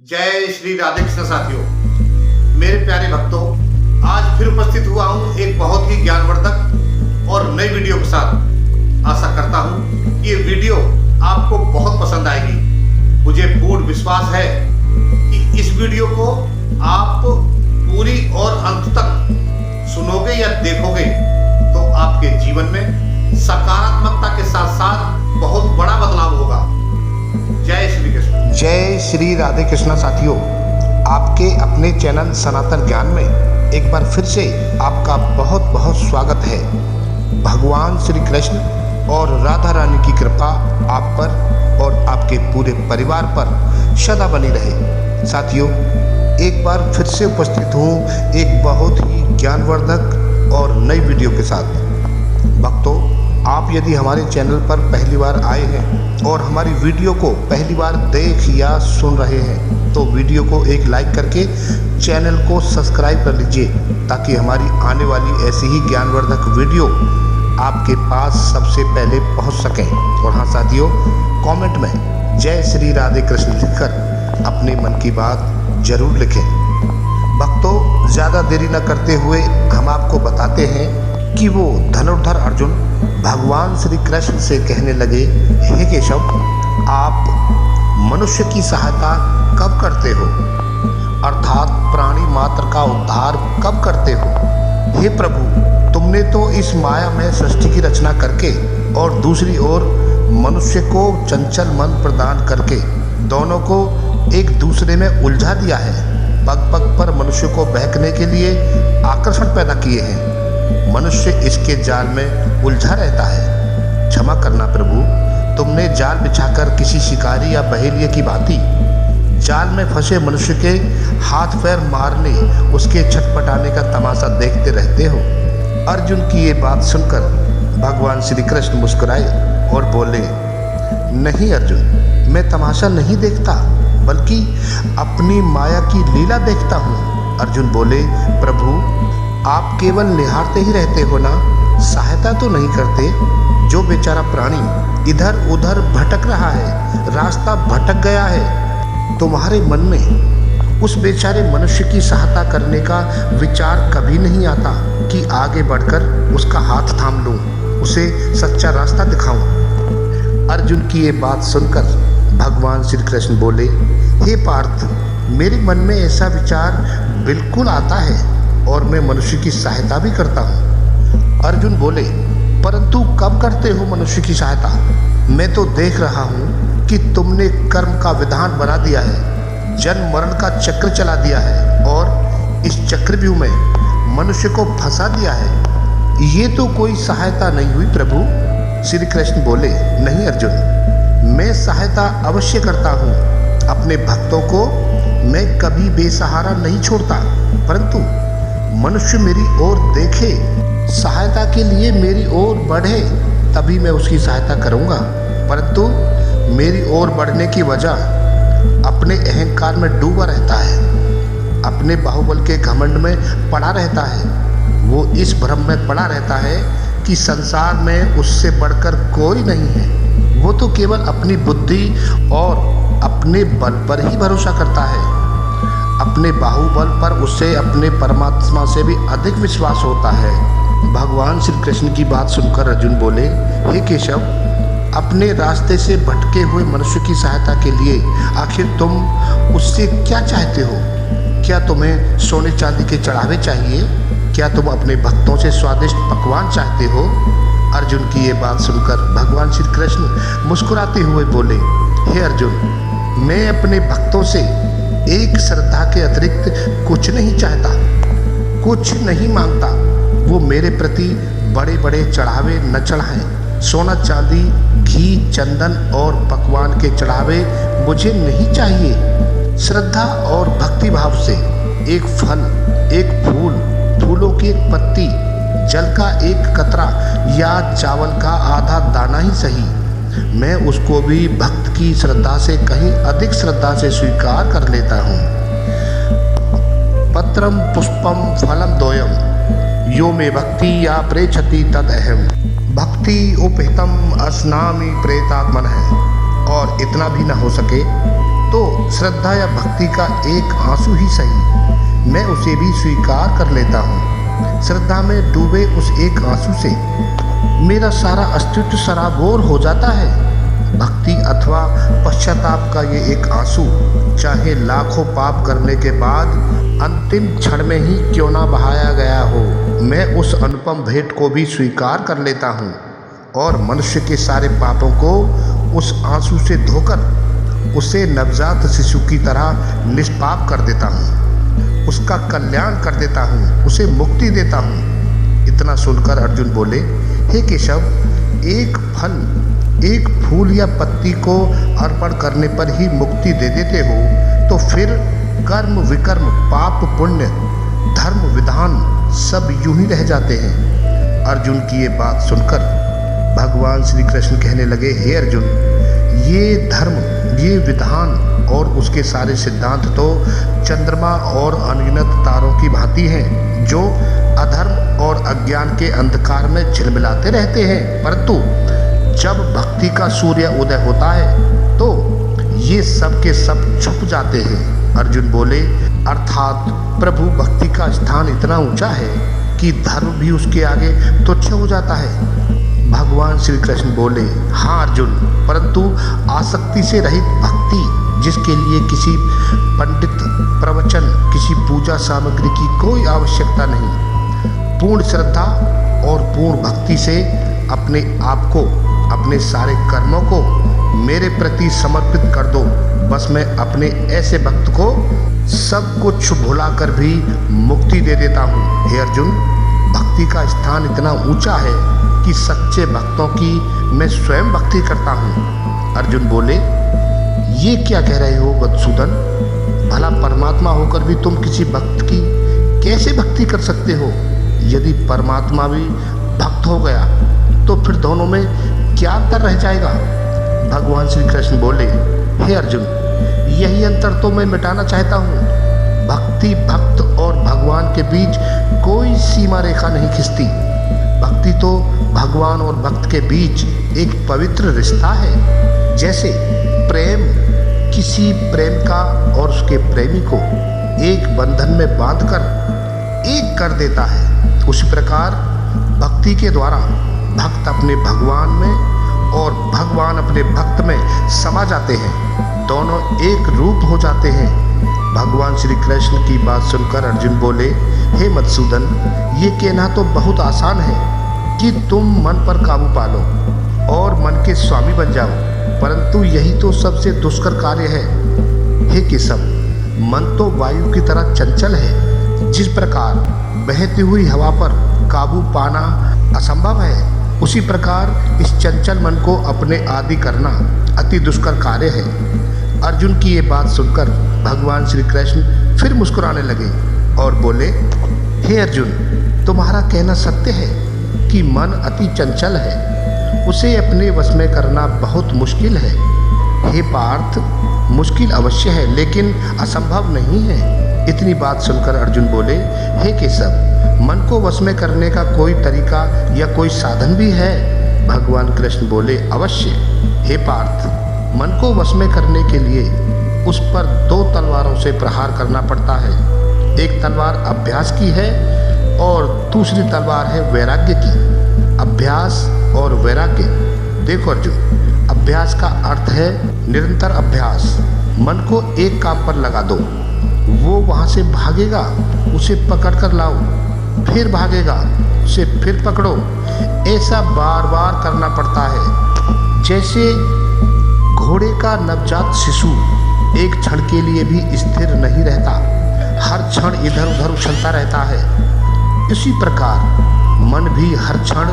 जय श्री राधे कृष्ण साथियों, मेरे प्यारे भक्तों, आज फिर उपस्थित हुआ हूँ एक बहुत ही ज्ञानवर्धक और नई वीडियो के साथ। आशा करता हूँ कि ये वीडियो आपको बहुत पसंद आएगी। मुझे पूर्ण विश्वास है कि इस वीडियो को आप पूरी और अंत तक सुनोगे या देखोगे तो आपके जीवन में सकारात्मकता के साथ साथ बहुत बड़ा बदलाव होगा। जय श्री कृष्ण। जय श्री राधे कृष्ण साथियों, आपके अपने चैनल सनातन ज्ञान में एक बार फिर से आपका बहुत बहुत स्वागत है। भगवान श्री कृष्ण और राधा रानी की कृपा आप पर और आपके पूरे परिवार पर सदा बनी रहे। साथियों, एक बार फिर से उपस्थित हूँ एक बहुत ही ज्ञानवर्धक और नई वीडियो के साथ। भक्तों, आप यदि हमारे चैनल पर पहली बार आए हैं और हमारी वीडियो को पहली बार देख या सुन रहे हैं तो वीडियो को एक लाइक करके चैनल को सब्सक्राइब कर लीजिए ताकि हमारी आने वाली ऐसी ही ज्ञानवर्धक वीडियो आपके पास सबसे पहले पहुंच सकें। और हाँ साथियों, कमेंट में जय श्री राधे कृष्ण लिखकर अपने मन की बात जरूर लिखें। भक्तों, ज़्यादा देरी न करते हुए हम आपको बताते हैं कि वो धनुर्धर अर्जुन भगवान श्री कृष्ण से कहने लगे, हे केशव, आप मनुष्य की सहायता कब करते हो, अर्थात प्राणी मात्र का उद्धार कब करते हो। हे प्रभु, तुमने तो इस माया में सृष्टि की रचना करके और दूसरी ओर मनुष्य को चंचल मन प्रदान करके दोनों को एक दूसरे में उलझा दिया है। पग पग पर मनुष्य को बहकने के लिए आकर्षण पैदा किए हैं। मनुष्य इसके जाल में उलझा रहता है। क्षमा करना प्रभु, तुमने जाल बिछाकर किसी शिकारी या बहेलिए की भांति जाल में फंसे मनुष्य के हाथ पैर मारने, उसके छटपटाने का तमाशा देखते रहते हो। अर्जुन की ये बात सुनकर भगवान श्री कृष्ण मुस्कुराए और बोले, नहीं अर्जुन, मैं तमाशा नहीं देखता बल्कि अपनी माया की लीला देखता हूँ। अर्जुन बोले, प्रभु, आप केवल निहारते ही रहते हो ना, सहायता तो नहीं करते। जो बेचारा प्राणी इधर उधर भटक रहा है, रास्ता भटक गया है, तुम्हारे मन में उस बेचारे मनुष्य की सहायता करने का विचार कभी नहीं आता कि आगे बढ़कर उसका हाथ थाम लूं, उसे सच्चा रास्ता दिखाऊं। अर्जुन की ये बात सुनकर भगवान श्री कृष्ण बोले, हे पार्थ, मेरे मन में ऐसा विचार बिल्कुल आता है और मैं मनुष्य की सहायता भी करता हूँ। अर्जुन बोले, परंतु कब करते हो मनुष्य की सहायता? मैं तो देख रहा हूँ कि तुमने कर्म का विधान बना दिया है, जन्म मरण का चक्र चला दिया है और इस चक्रव्यूह में मनुष्य को फंसा दिया है। ये तो कोई सहायता नहीं हुई प्रभु। श्री कृष्ण बोले, नहीं अर्जुन, मैं सहायता अवश्य करता हूँ। अपने भक्तों को मैं कभी बेसहारा नहीं छोड़ता, परंतु मनुष्य मेरी ओर देखे, सहायता के लिए मेरी ओर बढ़े, तभी मैं उसकी सहायता करूंगा। परंतु मेरी ओर बढ़ने की वजह अपने अहंकार में डूबा रहता है, अपने बाहुबल के घमंड में पड़ा रहता है। वो इस भ्रम में पड़ा रहता है कि संसार में उससे बढ़कर कोई नहीं है। वो तो केवल अपनी बुद्धि और अपने बल पर ही भरोसा करता है। अपने बाहुबल पर उसे अपने परमात्मा से भी अधिक विश्वास होता है। भगवान श्री कृष्ण की बात सुनकर अर्जुन बोले, हे केशव, अपने रास्ते से भटके हुए मनुष्य की सहायता के लिए आखिर तुम उससे क्या चाहते हो? क्या तुम्हें सोने चांदी के चढ़ावे चाहिए? क्या तुम अपने भक्तों से स्वादिष्ट पकवान चाहते हो? अर्जुन की ये बात सुनकर भगवान श्री कृष्ण मुस्कुराते हुए बोले, हे अर्जुन, मैं अपने भक्तों से एक श्रद्धा के अतिरिक्त कुछ नहीं चाहता, कुछ नहीं मांगता। वो मेरे प्रति बड़े बड़े चढ़ावे न चढ़ाएं। सोना चांदी, घी, चंदन और पकवान के चढ़ावे मुझे नहीं चाहिए। श्रद्धा और भक्ति भाव से एक फल, एक फूल, फूलों की एक पत्ती, जल का एक कतरा या चावल का आधा दाना ही सही, मैं उसको भी भक्त की श्रद्धा से कहीं अधिक श्रद्धा से स्वीकार कर लेता हूँ। पत्रम पुष्पम फलम दोयम, यो मे भक्ति या प्रेक्षति तद अहम, भक्ति उपहितम अस्नामि प्रेतात्मन है। और इतना भी ना हो सके तो श्रद्धा या भक्ति का एक आंसू ही सही, मैं उसे भी स्वीकार कर लेता हूँ। श्रद्धा में डूबे उस एक आंसू से मेरा सारा अस्तित्व सराबोर हो जाता है। भक्ति अथवा पश्चाताप का ये एक आंसू चाहे लाखों पाप करने के बाद अंतिम क्षण में ही क्यों ना बहाया गया हो, मैं उस अनुपम भेंट को भी स्वीकार कर लेता हूँ और मनुष्य के सारे पापों को उस आंसू से धोकर उसे नवजात शिशु की तरह निष्पाप कर देता हूँ, उसका कल्याण कर देता हूँ, उसे मुक्ति देता हूँ। इतना सुनकर अर्जुन बोले, हे केशव, एक फल, एक फूल या पत्ती को अर्पण करने पर ही मुक्ति दे देते हो, तो फिर कर्म विकर्म, पाप पुण्य, धर्म विधान सब यूं ही रह जाते हैं। अर्जुन की ये बात सुनकर भगवान श्री कृष्ण कहने लगे, हे अर्जुन, ये धर्म, ये विधान और उसके सारे सिद्धांत तो चंद्रमा और अनगिनत तारों की भांति हैं, जो अधर्म और अज्ञान के अंधकार में झिलमिलाते रहते हैं, परंतु जब भक्ति का सूर्य उदय होता है तो ये सब के सब छुप जाते हैं। अर्जुन बोले, अर्थात प्रभु भक्ति का स्थान इतना ऊंचा है कि धर्म भी उसके आगे तुच्छ हो जाता है। भगवान श्री कृष्ण बोले, हाँ अर्जुन, परंतु आसक्ति से रहित भक्ति, जिसके लिए किसी पंडित, प्रवचन, किसी पूजा सामग्री की कोई आवश्यकता नहीं, पूर्ण श्रद्धा और पूर्ण भक्ति से अपने आप को, अपने सारे कर्मों को मेरे प्रति समर्पित कर दो। बस मैं अपने ऐसे भक्त को सब कुछ भुलाकर भी मुक्ति दे देता हूँ। हे अर्जुन, भक्ति का स्थान इतना ऊंचा है कि सच्चे भक्तों की मैं स्वयं भक्ति करता हूँ। अर्जुन बोले, ये क्या कह रहे हो मधुसूदन? भला परमात्मा होकर भी तुम किसी भक्त की कैसे भक्ति कर सकते हो? यदि परमात्मा भी भक्त हो गया तो फिर दोनों में क्या अंतर रह जाएगा? भगवान श्री कृष्ण बोले, हे अर्जुन, यही अंतर तो मैं मिटाना चाहता हूँ। भक्ति, भक्त और भगवान के बीच कोई सीमा रेखा नहीं खिंचती। भक्ति तो भगवान और भक्त के बीच एक पवित्र रिश्ता है। जैसे प्रेम किसी प्रेमिका और उसके प्रेमी को एक बंधन में बांधकर एक कर देता है, उसी प्रकार भक्ति के द्वारा भक्त अपने भगवान में और भगवान अपने भक्त में समा जाते हैं, दोनों एक रूप हो जाते हैं। भगवान श्री कृष्ण की बात सुनकर अर्जुन बोले, हे मधुसूदन, ये कहना तो बहुत आसान है कि तुम मन पर काबू पालो और मन के स्वामी बन जाओ, परंतु यही तो सबसे दुष्कर कार्य है। हे केशव, मन तो वायु की तरह चंचल है। जिस प्रकार बहती हुई हवा पर काबू पाना असंभव है, उसी प्रकार इस चंचल मन को अपने आदि करना अति दुष्कर कार्य है। अर्जुन की ये बात सुनकर भगवान श्री कृष्ण फिर मुस्कुराने लगे और बोले, हे अर्जुन, तुम्हारा कहना सत्य है कि मन अति चंचल है, उसे अपने वश में करना बहुत मुश्किल है। हे पार्थ, मुश्किल अवश्य है लेकिन असंभव नहीं है। इतनी बात सुनकर अर्जुन बोले, हे केशव, मन को वश में करने का कोई तरीका या कोई साधन भी है? भगवान कृष्ण बोले, अवश्य। हे पार्थ, मन को वश में करने के लिए उस पर दो तलवारों से प्रहार करना पड़ता है। एक तलवार अभ्यास की है और दूसरी तलवार है वैराग्य की। अभ्यास और वैराग्य, देखो अर्जुन, अभ्यास का अर्थ है निरंतर अभ्यास। मन को एक काम पर लगा दो, वो वहाँ से भागेगा, उसे पकड़ कर लाओ, फिर भागेगा, उसे फिर पकड़ो। ऐसा बार बार करना पड़ता है। जैसे घोड़े का नवजात शिशु एक क्षण के लिए भी स्थिर नहीं रहता, हर क्षण इधर उधर उछलता रहता है, इसी प्रकार मन भी हर क्षण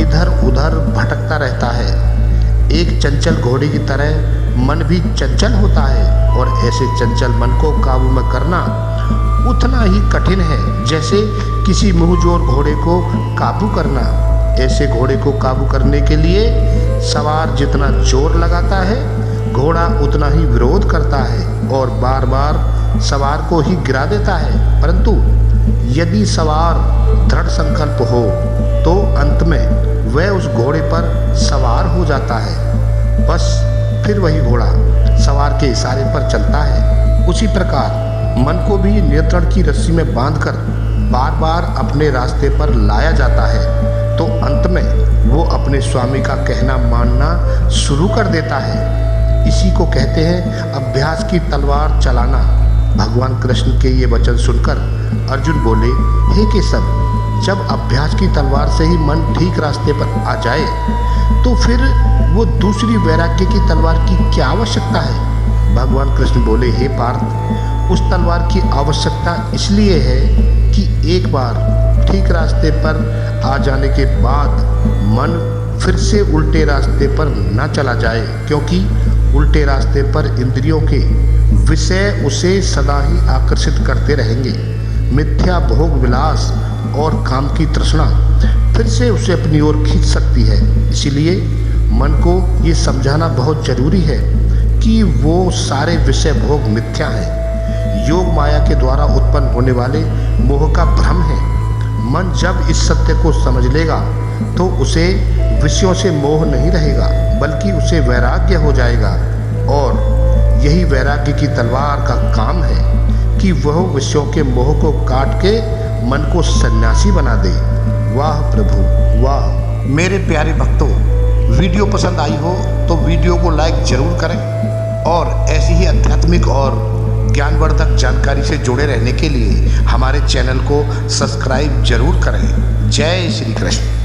इधर उधर भटकता रहता है। एक चंचल घोड़े की तरह मन भी चंचल होता है और ऐसे चंचल मन को काबू में करना उतना ही कठिन है जैसे किसी मुंहजोर घोड़े को काबू करना। ऐसे घोड़े को काबू करने के लिए सवार जितना जोर लगाता है, घोड़ा उतना ही विरोध करता है और बार बार सवार को ही गिरा देता है। परंतु यदि सवार दृढ़ संकल्प हो तो अंत में वह उस घोड़े पर सवार हो जाता है। बस फिर वही घोड़ा सवार के इशारे पर चलता है। उसी प्रकार मन को भी नियंत्रण की रस्सी में बांधकर बार बार अपने रास्ते पर लाया जाता है तो अंत में वो अपने स्वामी का कहना मानना शुरू कर देता है। इसी को कहते हैं अभ्यास की तलवार चलाना। भगवान कृष्ण के ये वचन सुनकर अर्जुन बोले, हे केशव, जब अभ्यास की तलवार से ही मन ठीक रास्ते पर आ जाए तो फिर वो दूसरी वैराग्य की तलवार की क्या आवश्यकता है। भगवान कृष्ण बोले, हे पार्थ, उस तलवार की आवश्यकता इसलिए है कि एक बार ठीक रास्ते पर आ जाने के बाद मन फिर से उल्टे रास्ते पर न चला जाए, क्योंकि उल्टे रास्ते पर इंद्रियों के विषय उसे सदा ही आकर्षित करते रहेंगे। मिथ्या भोग विलास और काम की तृष्णा फिर से उसे अपनी ओर खींच सकती है। इसीलिए मन को ये समझाना बहुत जरूरी है कि वो सारे विषय भोग मिथ्या हैं, योग माया के द्वारा उत्पन्न होने वाले मोह का भ्रम है। मन जब इस सत्य को समझ लेगा तो उसे विषयों से मोह नहीं रहेगा, बल्कि उसे वैराग्य हो जाएगा। और यही वैराग्य की तलवार का काम है कि वह विषयों के मोह को काट के मन को सन्यासी बना दे। वाह प्रभु वाह। मेरे प्यारे भक्तों, वीडियो पसंद आई हो तो वीडियो को लाइक जरूर करें और ऐसी ही आध्यात्मिक और ज्ञानवर्धक जानकारी से जुड़े रहने के लिए हमारे चैनल को सब्सक्राइब जरूर करें। जय श्री कृष्ण।